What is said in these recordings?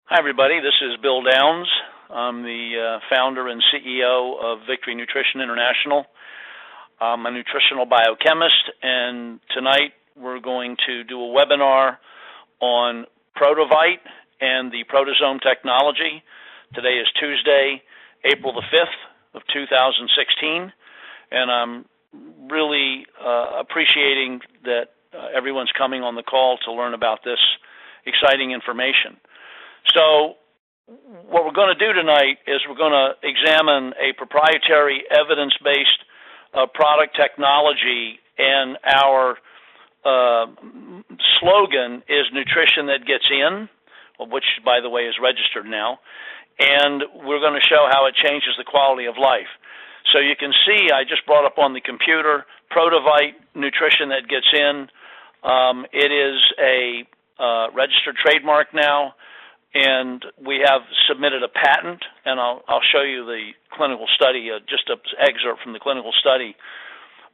Hi, everybody. This is Bill Downs. I'm the founder and CEO of Victory Nutrition International. I'm a nutritional biochemist, and tonight we're going to do a webinar on Prodovite and the proteasome technology. Today is Tuesday, April the 5th of 2016, and I'm really appreciating that everyone's coming on the call to learn about this exciting information. So what we're going to do tonight is we're going to examine a proprietary evidence-based product technology, and our slogan is nutrition that gets in, which, by the way, is registered now, and we're going to show how it changes the quality of life. So you can see I just brought up on the computer Prodovite nutrition that gets in. It is a registered trademark now, and we have submitted a patent, and I'll show you the clinical study, just an excerpt from the clinical study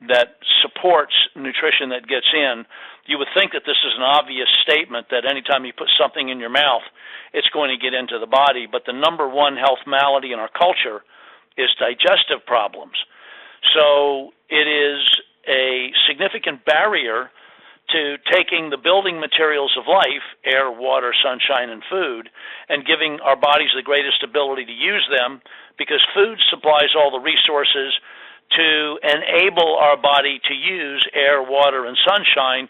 that supports nutrition that gets in. You would think that this is an obvious statement that anytime you put something in your mouth, it's going to get into the body, but the number one health malady in our culture is digestive problems. So it is a significant barrier to taking the building materials of life, air, water, sunshine, and food, and giving our bodies the greatest ability to use them, because food supplies all the resources to enable our body to use air, water, and sunshine,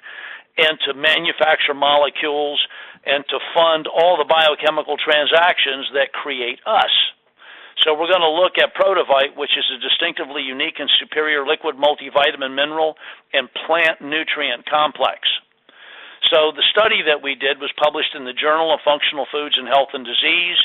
and to manufacture molecules and to fund all the biochemical transactions that create us. So we're going to look at Prodovite, which is a distinctively unique and superior liquid multivitamin, mineral, and plant nutrient complex. So the study that we did was published in the Journal of Functional Foods and Health and Disease,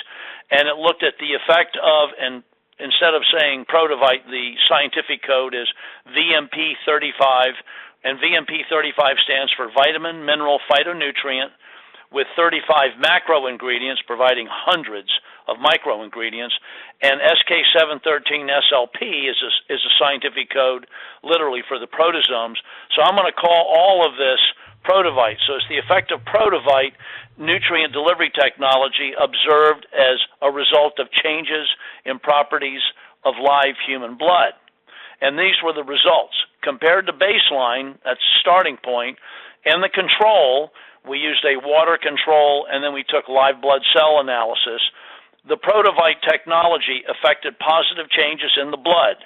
and it looked at the effect of, and instead of saying Prodovite, the scientific code is VMP35, and VMP35 stands for vitamin, mineral, phytonutrient, with 35 macro ingredients providing hundreds of microingredients, and SK713SLP is a scientific code literally for the proteasomes. So I'm going to call all of this Prodovite. So it's the effect of Prodovite nutrient delivery technology observed as a result of changes in properties of live human blood. And these were the results. Compared to baseline, that's the starting point, and the control, we used a water control, and then we took live blood cell analysis. The Prodovite technology affected positive changes in the blood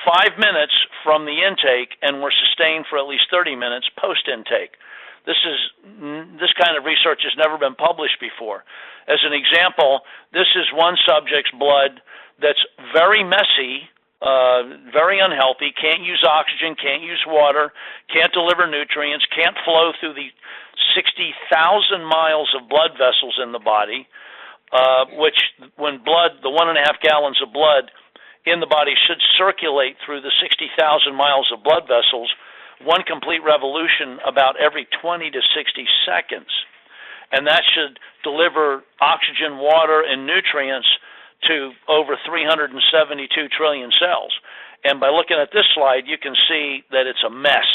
5 minutes from the intake and were sustained for at least 30 minutes post-intake. This kind of research has never been published before. As an example, this is one subject's blood that's very messy, very unhealthy, can't use oxygen, can't use water, can't deliver nutrients, can't flow through the 60,000 miles of blood vessels in the body, which when blood, the 1.5 gallons of blood in the body should circulate through the 60,000 miles of blood vessels, one complete revolution about every 20 to 60 seconds. And that should deliver oxygen, water, and nutrients to over 372 trillion cells. And by looking at this slide, you can see that it's a mess.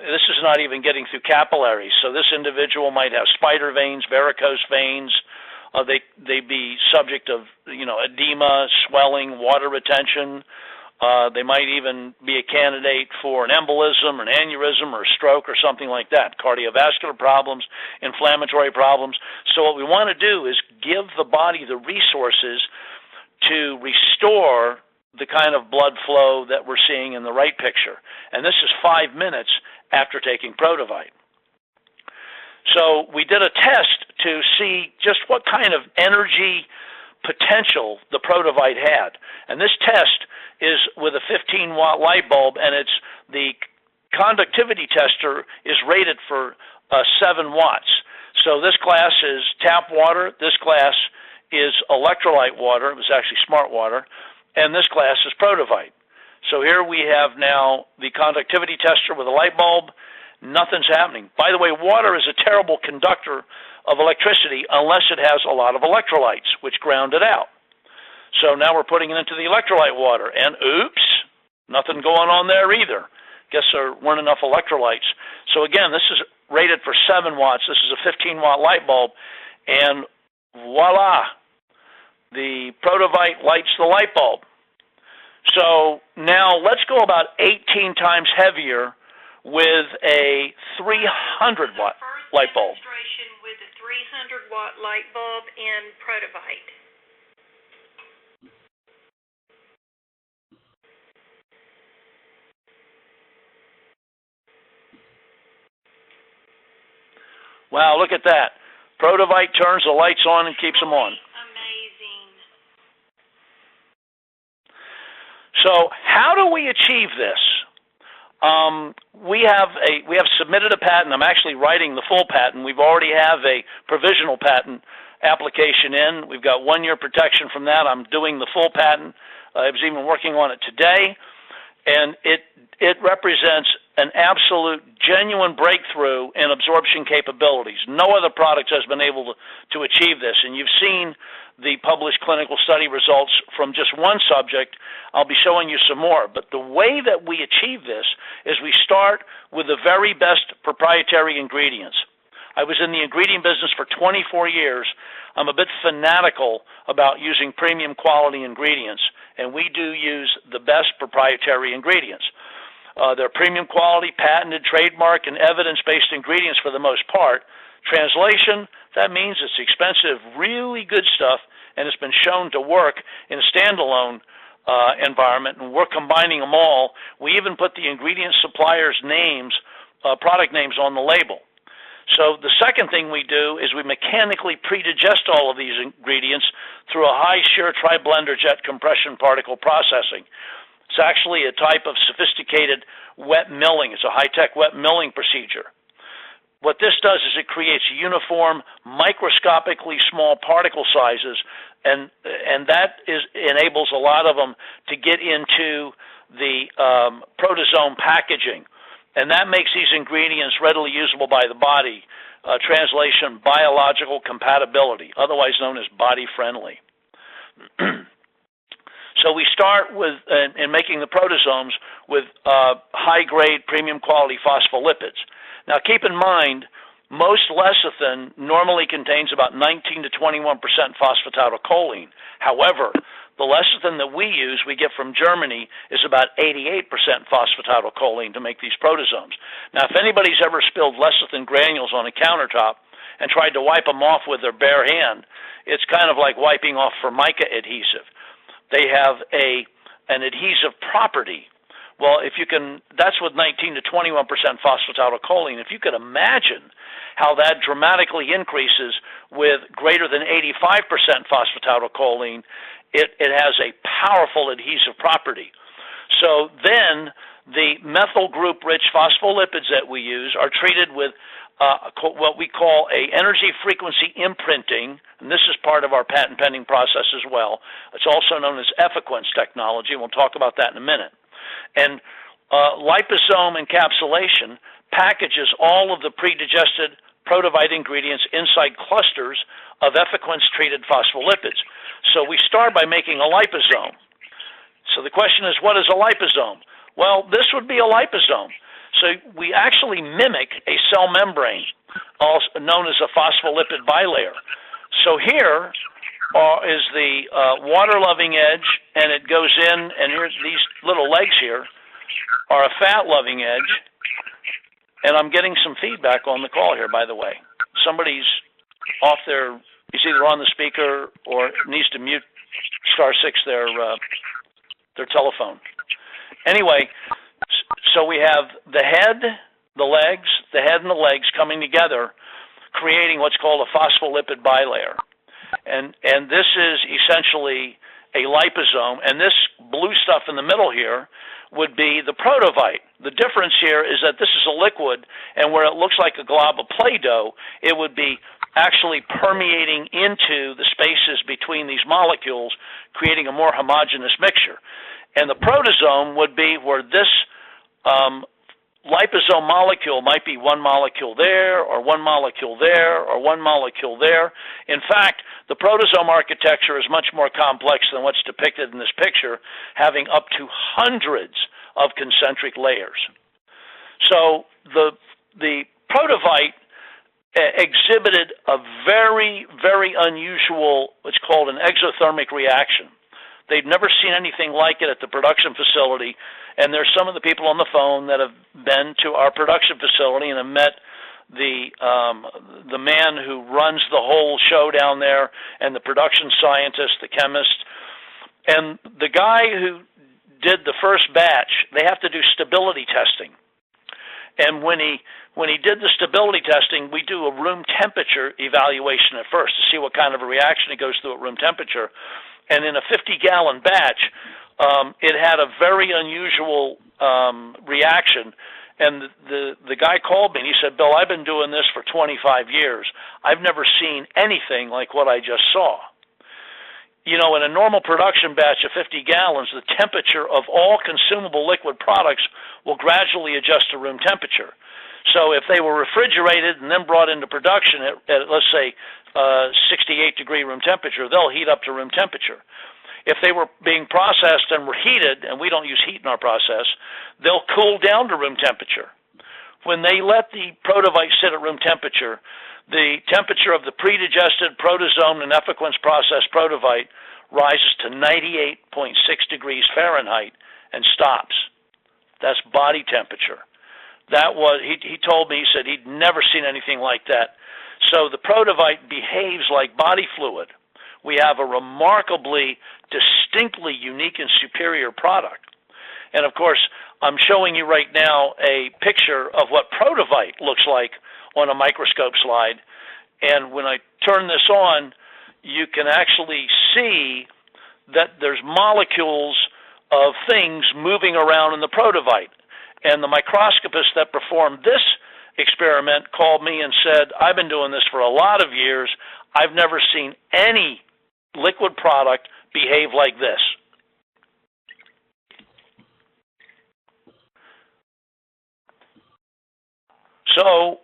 This is not even getting through capillaries. So this individual might have spider veins, varicose veins. They'd be subject of, edema, swelling, water retention. They might even be a candidate for an embolism or an aneurysm or a stroke or something like that, cardiovascular problems, inflammatory problems. So what we want to do is give the body the resources to restore the kind of blood flow that we're seeing in the right picture. And this is 5 minutes after taking Prodovite. So we did a test to see just what kind of energy potential the Prodovite had. And this test is with a 15-watt light bulb, and it's the conductivity tester is rated for 7 watts. So this glass is tap water, this glass is electrolyte water, it was actually smart water, and this glass is Prodovite. So here we have now the conductivity tester with a light bulb. Nothing's happening. By the way, water is a terrible conductor of electricity unless it has a lot of electrolytes, which ground it out. So now we're putting it into the electrolyte water, and oops, nothing going on there either. Guess there weren't enough electrolytes. So again, this is rated for 7 watts. This is a 15-watt light bulb, and voila, the Prodovite lights the light bulb. So now let's go about 18 times heavier with a 300-watt light bulb. Demonstration with a 300-watt light bulb in Prodovite. Wow, look at that. Prodovite turns the lights on and keeps them on. Amazing. So how do we achieve this? We have submitted a patent. I'm actually writing the full patent. We've already have a provisional patent application in. We've got 1-year protection from that. I'm doing the full patent. I was even working on it today, and it represents an absolute genuine breakthrough in absorption capabilities. No other product has been able to achieve this, and you've seen the published clinical study results from just one subject. I'll be showing you some more. But the way that we achieve this is we start with the very best proprietary ingredients. I was in the ingredient business for 24 years. I'm a bit fanatical about using premium quality ingredients, and we do use the best proprietary ingredients. They're premium quality, patented, trademark, and evidence-based ingredients for the most part. Translation, that means it's expensive, really good stuff, and it's been shown to work in a standalone environment, and we're combining them all. We even put the ingredient suppliers' names, product names on the label. So the second thing we do is we mechanically pre-digest all of these ingredients through a high-shear tri-blender jet compression particle processing. It's actually a type of sophisticated wet milling. It's a high-tech wet milling procedure. What this does is it creates uniform, microscopically small particle sizes, and that enables a lot of them to get into the proteasome packaging. And that makes these ingredients readily usable by the body. Translation, biological compatibility, otherwise known as body-friendly. So we start with, in making the proteasomes with high-grade, premium-quality phospholipids. Now, keep in mind, most lecithin normally contains about 19 to 21% phosphatidylcholine. However, the lecithin that we use, we get from Germany, is about 88% phosphatidylcholine to make these proteasomes. Now, if anybody's ever spilled lecithin granules on a countertop and tried to wipe them off with their bare hand, it's kind of like wiping off Formica adhesive. They have an adhesive property. Well, if you can, that's with 19 to 21% phosphatidylcholine. If you could imagine how that dramatically increases with greater than 85% phosphatidylcholine, it has a powerful adhesive property. So then the methyl group rich phospholipids that we use are treated with what we call a energy frequency imprinting, and this is part of our patent pending process as well. It's also known as Effiquence technology, and we'll talk about that in a minute. And liposome encapsulation packages all of the pre-digested Prodovite ingredients inside clusters of Effiquence-treated phospholipids. So we start by making a liposome. So the question is, what is a liposome? Well, this would be a liposome. So we actually mimic a cell membrane, also known as a phospholipid bilayer. So here is the water-loving edge, and it goes in, and here's these little legs here are a fat-loving edge. And I'm getting some feedback on the call here, by the way. Somebody's off their, it's either on the speaker or needs to mute *6 their telephone. Anyway, so we have the head, the head and the legs coming together, creating what's called a phospholipid bilayer. And this is essentially a liposome, and this blue stuff in the middle here would be the Prodovite. The difference here is that this is a liquid, and where it looks like a glob of Play-Doh, it would be actually permeating into the spaces between these molecules, creating a more homogeneous mixture. And the proteasome would be where this liposome molecule might be one molecule there, or one molecule there, or one molecule there. In fact, the proteasome architecture is much more complex than what's depicted in this picture, having up to hundreds of concentric layers. So the Prodovite exhibited a very, very unusual, what's called an exothermic reaction. They've never seen anything like it at the production facility, and there's some of the people on the phone that have been to our production facility and have met the man who runs the whole show down there, and the production scientist, the chemist, and the guy who did the first batch. They have to do stability testing, and when he did the stability testing, we do a room temperature evaluation at first to see what kind of a reaction it goes through at room temperature. And in a 50-gallon batch, it had a very unusual reaction. And the guy called me and he said, "Bill, I've been doing this for 25 years. I've never seen anything like what I just saw." You know, in a normal production batch of 50 gallons, the temperature of all consumable liquid products will gradually adjust to room temperature. So if they were refrigerated and then brought into production at let's say, 68-degree room temperature, they'll heat up to room temperature. If they were being processed and were heated, and we don't use heat in our process, they'll cool down to room temperature. When they let the Prodovite sit at room temperature, the temperature of the pre-digested protozoan and effluence processed Prodovite rises to 98.6 degrees Fahrenheit and stops. That's body temperature. That was, he told me, he said he'd never seen anything like that. So the Prodovite behaves like body fluid. We have a remarkably, distinctly unique and superior product. And of course, I'm showing you right now a picture of what Prodovite looks like on a microscope slide. And when I turn this on, you can actually see that there's molecules of things moving around in the Prodovite. And the microscopist that performed this experiment called me and said, "I've been doing this for a lot of years. I've never seen any liquid product behave like this." So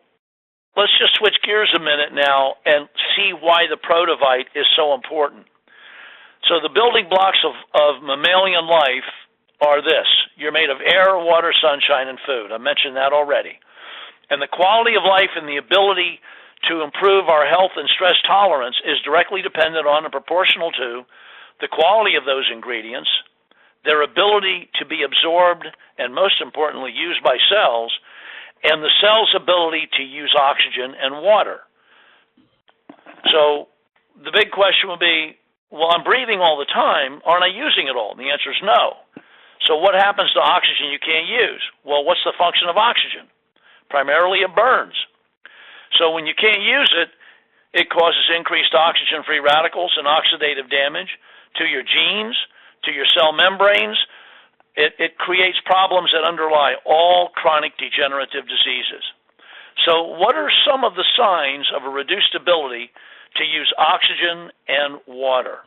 let's just switch gears a minute now and see why the Prodovite is so important. So the building blocks of mammalian life are this. You're made of air, water, sunshine, and food. I mentioned that already. And the quality of life and the ability to improve our health and stress tolerance is directly dependent on and proportional to the quality of those ingredients, their ability to be absorbed and, most importantly, used by cells, and the cell's ability to use oxygen and water. So the big question would be, well, I'm breathing all the time. Aren't I using it all? And the answer is no. So what happens to oxygen you can't use? Well, what's the function of oxygen? Primarily it burns. So when you can't use it, it causes increased oxygen-free radicals and oxidative damage to your genes, to your cell membranes. It creates problems that underlie all chronic degenerative diseases. So what are some of the signs of a reduced ability to use oxygen and water?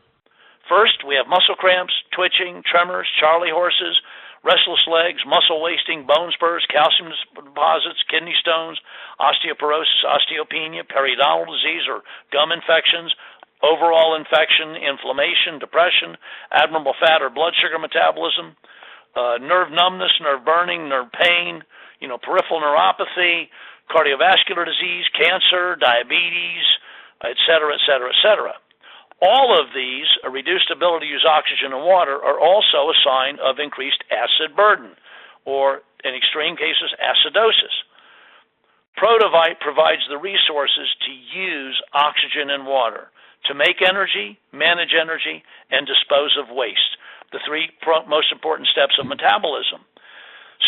First, we have muscle cramps, twitching, tremors, Charlie horses, restless legs, muscle wasting, bone spurs, calcium deposits, kidney stones, osteoporosis, osteopenia, periodontal disease or gum infections, overall infection, inflammation, depression, abnormal fat or blood sugar metabolism, nerve numbness, nerve burning, nerve pain, peripheral neuropathy, cardiovascular disease, cancer, diabetes, et cetera, et cetera, et cetera. All of these, a reduced ability to use oxygen and water, are also a sign of increased acid burden, or in extreme cases, acidosis. Prodovite provides the resources to use oxygen and water, to make energy, manage energy, and dispose of waste, the three most important steps of metabolism.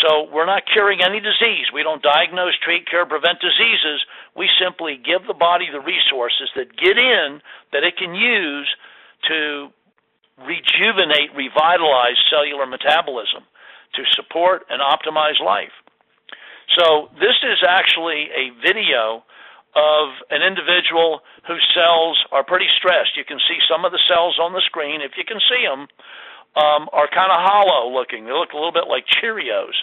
So we're not curing any disease. We don't diagnose, treat, cure, prevent diseases. We simply give the body the resources that get in, that it can use to rejuvenate, revitalize cellular metabolism, to support and optimize life. So this is actually a video of an individual whose cells are pretty stressed. You can see some of the cells on the screen, if you can see them, are kind of hollow looking. They look a little bit like Cheerios.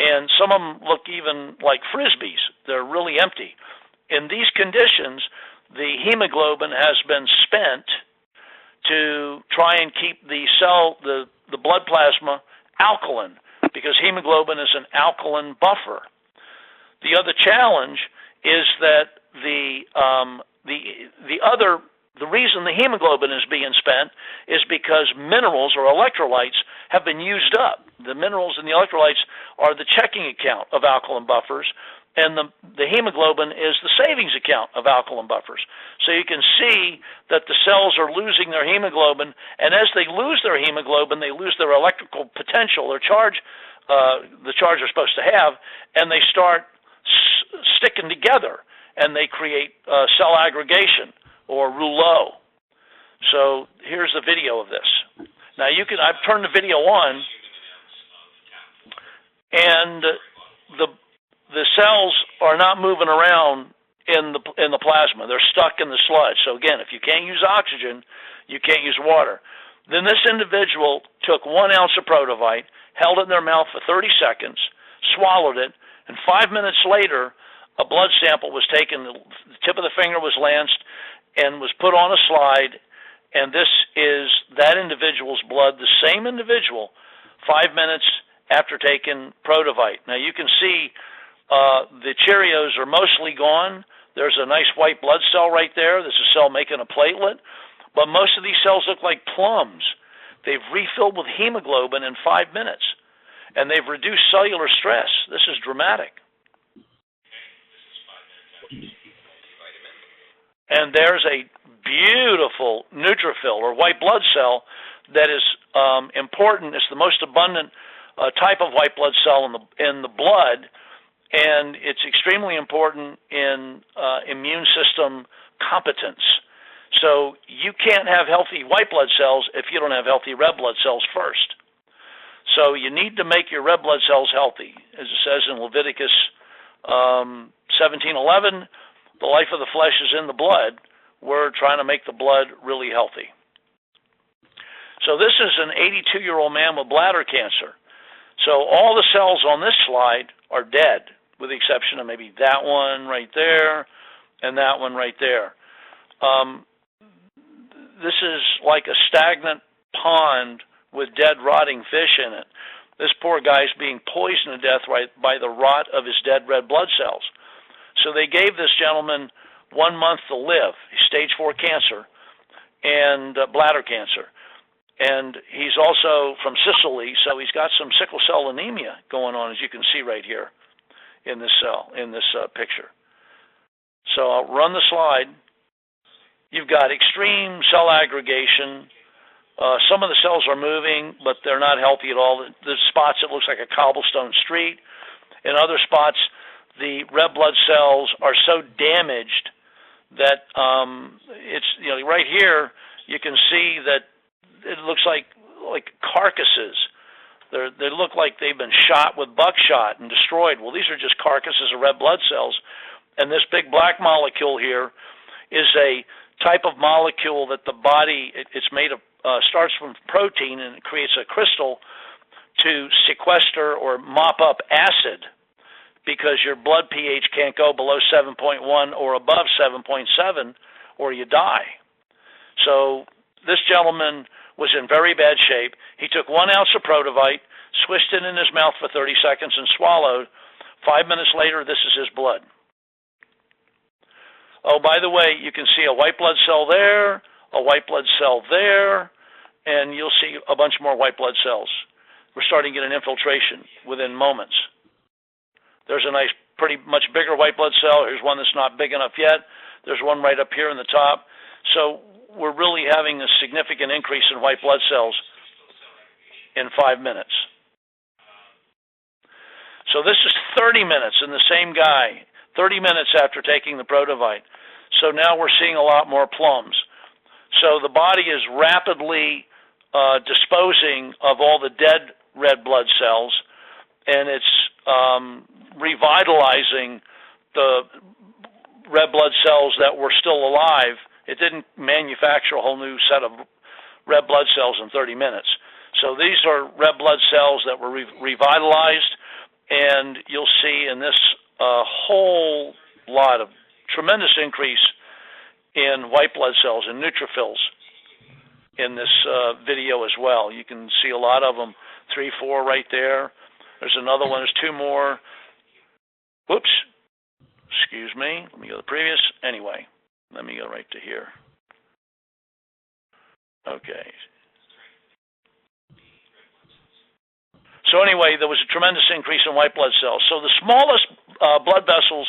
And some of them look even like Frisbees. They're really empty. In these conditions, the hemoglobin has been spent to try and keep the blood plasma alkaline, because hemoglobin is an alkaline buffer. The other challenge is that the reason the hemoglobin is being spent is because minerals or electrolytes have been used up. The minerals and the electrolytes are the checking account of alkaline buffers, and the hemoglobin is the savings account of alkaline buffers. So you can see that the cells are losing their hemoglobin, and as they lose their hemoglobin, they lose their electrical potential, their charge, the charge they're supposed to have, and they start sticking together, and they create cell aggregation, or rouleau. So here's the video of this. Now I've turned the video on, and the cells are not moving around in the plasma. They're stuck in the sludge. So again, if you can't use oxygen, you can't use water. Then this individual took 1 ounce of Prodovite, held it in their mouth for 30 seconds, swallowed it, and 5 minutes later, a blood sample was taken, the tip of the finger was lanced, and was put on a slide, and this is that individual's blood, the same individual, 5 minutes after taking Prodovite. Now you can see the Cheerios are mostly gone. There's a nice white blood cell right there. There's a cell making a platelet, but most of these cells look like plums. They've refilled with hemoglobin in 5 minutes, and they've reduced cellular stress. This is dramatic. And there's a beautiful neutrophil or white blood cell that is important. It's the most abundant type of white blood cell in the blood, and it's extremely important in immune system competence. So you can't have healthy white blood cells if you don't have healthy red blood cells first. So you need to make your red blood cells healthy. As it says in Leviticus 17:11, the life of the flesh is in the blood. We're trying to make the blood really healthy. So this is an 82-year-old man with bladder cancer. So all the cells on this slide are dead, with the exception of maybe that one right there and that one right there. This is like a stagnant pond with dead, rotting fish in it. This poor guy's being poisoned to death right by the rot of his dead red blood cells. So they gave this gentleman 1 month to live. He's stage 4 cancer and bladder cancer. And he's also from Sicily, so he's got some sickle cell anemia going on, as you can see right here in this cell, in this picture. So I'll run the slide. You've got extreme cell aggregation. Some of the cells are moving, but they're not healthy at all. The spots, it looks like a cobblestone street. In other spots, the red blood cells are so damaged that it's, right here you can see that it looks like carcasses. They look like they've been shot with buckshot and destroyed. Well, these are just carcasses of red blood cells, and this big black molecule here is a type of molecule that the body, it's made of, starts from protein, and it creates a crystal to sequester or mop up acid, because your blood pH can't go below 7.1 or above 7.7 or you die. So this gentleman was in very bad shape. He took 1 ounce of Prodovite, swished it in his mouth for 30 seconds and swallowed. 5 minutes later, this is his blood. Oh, by the way, you can see a white blood cell there, a white blood cell there, and you'll see a bunch more white blood cells. We're starting to get an infiltration within moments. There's a nice, pretty much bigger white blood cell. Here's one that's not big enough yet. There's one right up here in the top. So we're really having a significant increase in white blood cells in 5 minutes. So this is 30 minutes in the same guy, 30 minutes after taking the Prodovite. So now we're seeing a lot more plums. So the body is rapidly disposing of all the dead red blood cells, and it's revitalizing the red blood cells that were still alive. It didn't manufacture a whole new set of red blood cells in 30 minutes. So these are red blood cells that were revitalized, and you'll see in this whole lot of tremendous increase in white blood cells and neutrophils in this video as well. You can see a lot of them, 3, 4 right there. There's another one, there's 2 more. Whoops, excuse excuse me. Let me go to the previous. Anyway, let me go right to here. Okay. So anyway, there was a tremendous increase in white blood cells. So the smallest blood vessels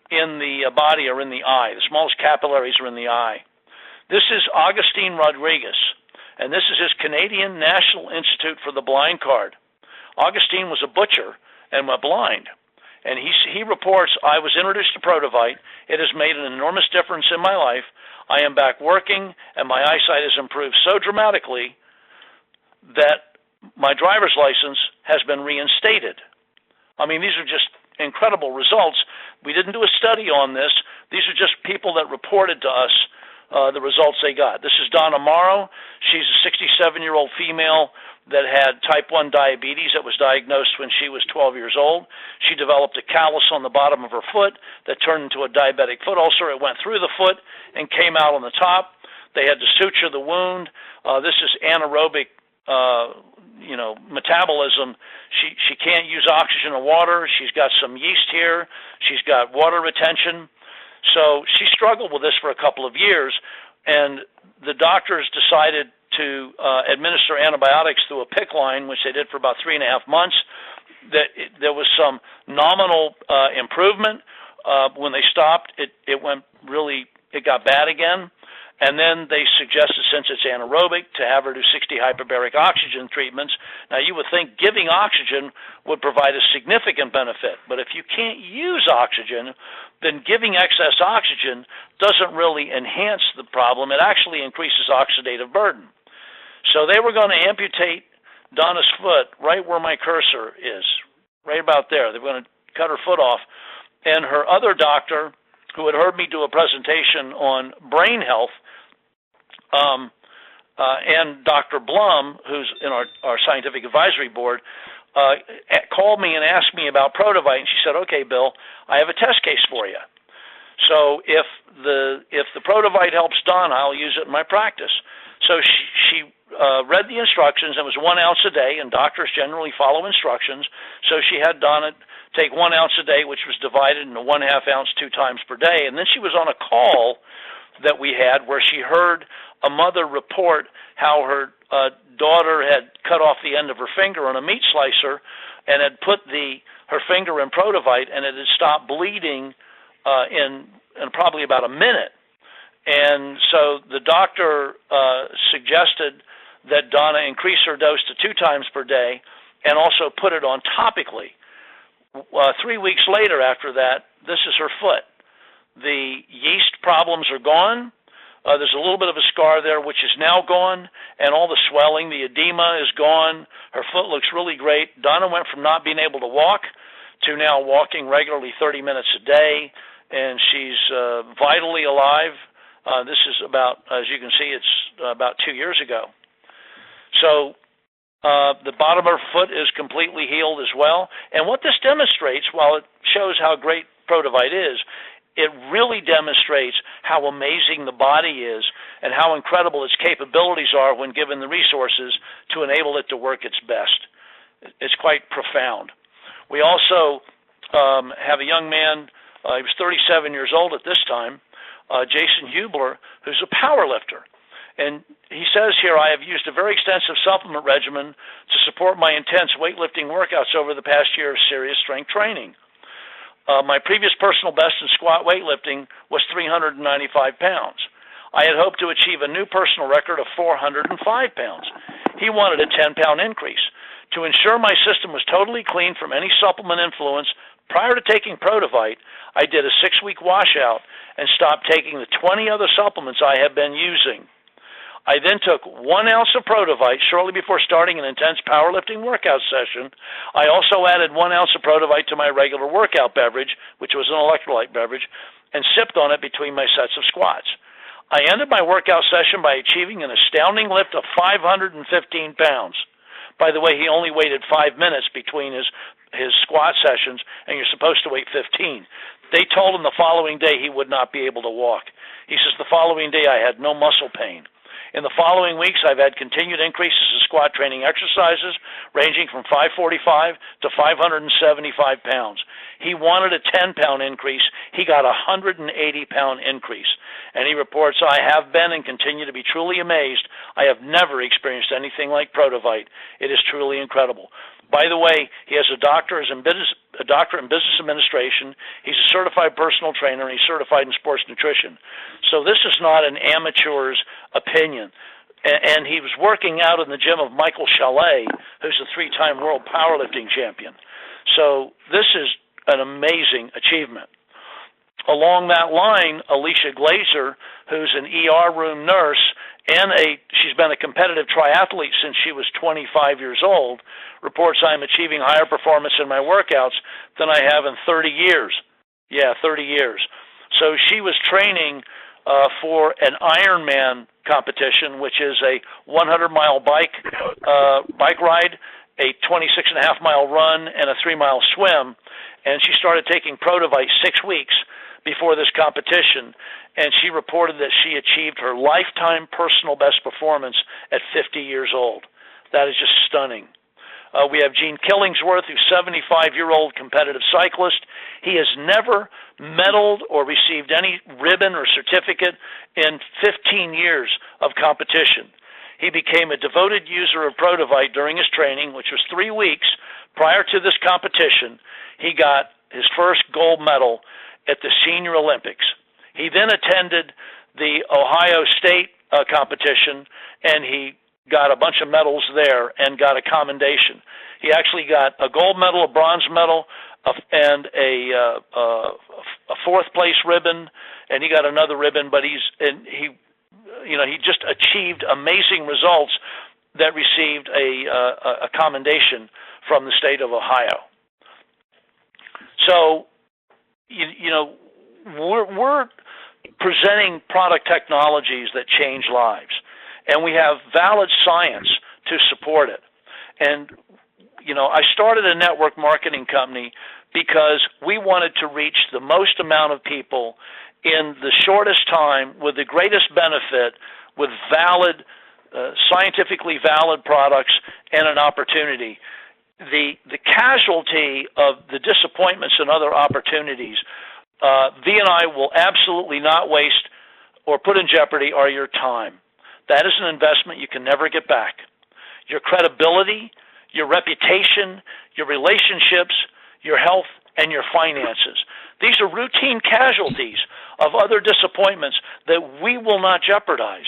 in the body are in the eye. The smallest capillaries are in the eye. This is Augustine Rodriguez, and this is his Canadian National Institute for the Blind card. Augustine was a butcher and went blind. And he reports, I was introduced to Prodovite. It has made an enormous difference in my life. I am back working, and my eyesight has improved so dramatically that my driver's license has been reinstated. I mean, these are just incredible results. We didn't do a study on this. These are just people that reported to us the results they got. This is Donna Morrow. She's a 67-year-old female that had type 1 diabetes that was diagnosed when she was 12 years old. She developed a callus on the bottom of her foot that turned into a diabetic foot ulcer. It went through the foot and came out on the top. They had to suture the wound. This is anaerobic metabolism. She can't use oxygen or water. She's got some yeast here. She's got water retention. So she struggled with this for a couple of years, and the doctors decided to administer antibiotics through a PICC line, which they did for about 3.5 months. There was some nominal improvement. When they stopped, it got bad again. And then they suggested, since it's anaerobic, to have her do 60 hyperbaric oxygen treatments. Now, you would think giving oxygen would provide a significant benefit. But if you can't use oxygen, then giving excess oxygen doesn't really enhance the problem. It actually increases oxidative burden. So they were going to amputate Donna's foot right where my cursor is, right about there. They were going to cut her foot off. And her other doctor, who had heard me do a presentation on brain health, and Dr. Blum, who's in our scientific advisory board, called me and asked me about Prodovite, and she said, "Okay, Bill, I have a test case for you. So if the Prodovite helps Donna, I'll use it in my practice." So she read the instructions. It was 1 ounce a day, and doctors generally follow instructions. So she had Donna take 1 ounce a day, which was divided into 1/2 ounce 2 times per day. And then she was on a call that we had where she heard a mother report how her daughter had cut off the end of her finger on a meat slicer and had put her finger in Prodovite, and it had stopped bleeding in probably about a minute. And so the doctor suggested that Donna increase her dose to 2 times per day and also put it on topically. 3 weeks later after that, this is her foot. The yeast problems are gone. There's a little bit of a scar there, which is now gone, and all the swelling, the edema is gone. Her foot looks really great. Donna went from not being able to walk to now walking regularly 30 minutes a day, and she's vitally alive. This is about, as you can see, it's about 2 years ago. So the bottom of her foot is completely healed as well. And what this demonstrates, while it shows how great Prodovite is, it really demonstrates how amazing the body is and how incredible its capabilities are when given the resources to enable it to work its best. It's quite profound. We also have a young man, he was 37 years old at this time, Jason Hubler, who's a power lifter. And he says here, I have used a very extensive supplement regimen to support my intense weightlifting workouts over the past year of serious strength training. My previous personal best in squat weightlifting was 395 pounds. I had hoped to achieve a new personal record of 405 pounds. He wanted a 10-pound increase. To ensure my system was totally clean from any supplement influence, prior to taking Prodovite, I did a 6-week washout and stopped taking the 20 other supplements I had been using. I then took 1 ounce of Prodovite shortly before starting an intense powerlifting workout session. I also added 1 ounce of Prodovite to my regular workout beverage, which was an electrolyte beverage, and sipped on it between my sets of squats. I ended my workout session by achieving an astounding lift of 515 pounds. By the way, he only waited 5 minutes between his squat sessions, and you're supposed to wait 15. They told him the following day he would not be able to walk. He says, the following day I had no muscle pain. In the following weeks, I've had continued increases in squat training exercises ranging from 545 to 575 pounds. He wanted a 10-pound increase. He got a 180-pound increase. And he reports, I have been and continue to be truly amazed. I have never experienced anything like Prodovite. It is truly incredible. By the way, he has a doctorate in business administration. He's a certified personal trainer, and he's certified in sports nutrition. So this is not an amateur's opinion. And he was working out in the gym of Michael Chalet, who's a 3-time world powerlifting champion. So this is an amazing achievement. Along that line, Alicia Glazer, who's an ER room nurse and she's been a competitive triathlete since she was 25 years old, reports I'm achieving higher performance in my workouts than I have in 30 years. Yeah, 30 years. So she was training for an Ironman competition, which is a 100-mile bike ride, a 26.5-mile run, and a 3-mile swim. And she started taking Prodovite 6 weeks before this competition, and she reported that she achieved her lifetime personal best performance at 50 years old. That is just stunning. We have Gene Killingsworth, who's a 75-year-old competitive cyclist. He has never medaled or received any ribbon or certificate in 15 years of competition. He became a devoted user of Prodovite during his training, which was 3 weeks prior to this competition. He got his first gold medal at the Senior Olympics. He then attended the Ohio State competition, and he got a bunch of medals there and got a commendation. He actually got a gold medal, a bronze medal, and a fourth place ribbon, and he got another ribbon. But he just achieved amazing results that received a commendation from the state of Ohio. So, we're presenting product technologies that change lives, and we have valid science to support it. And, I started a network marketing company because we wanted to reach the most amount of people in the shortest time with the greatest benefit, with valid, scientifically valid products and an opportunity. The casualty of the disappointments and other opportunities, V&I will absolutely not waste or put in jeopardy are your time. That is an investment you can never get back. Your credibility, your reputation, your relationships, your health, and your finances. These are routine casualties of other disappointments that we will not jeopardize.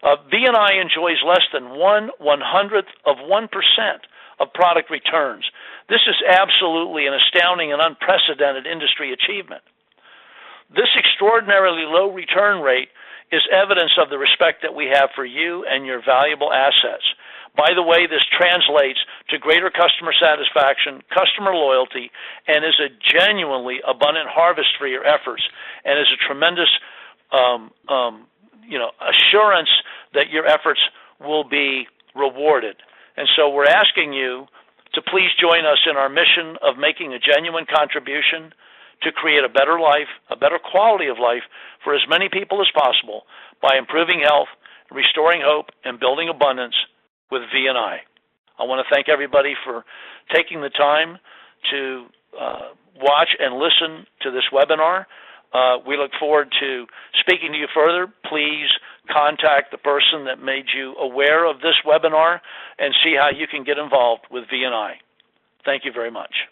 V&I enjoys less than 1/100th of 1% of product returns. This is absolutely an astounding and unprecedented industry achievement. This extraordinarily low return rate is evidence of the respect that we have for you and your valuable assets. By the way, this translates to greater customer satisfaction, customer loyalty, and is a genuinely abundant harvest for your efforts, and is a tremendous assurance that your efforts will be rewarded. And so we're asking you to please join us in our mission of making a genuine contribution to create a better life, a better quality of life for as many people as possible by improving health, restoring hope, and building abundance with V&I. I want to thank everybody for taking the time to watch and listen to this webinar. We look forward to speaking to you further. Please contact the person that made you aware of this webinar and see how you can get involved with V&I. Thank you very much.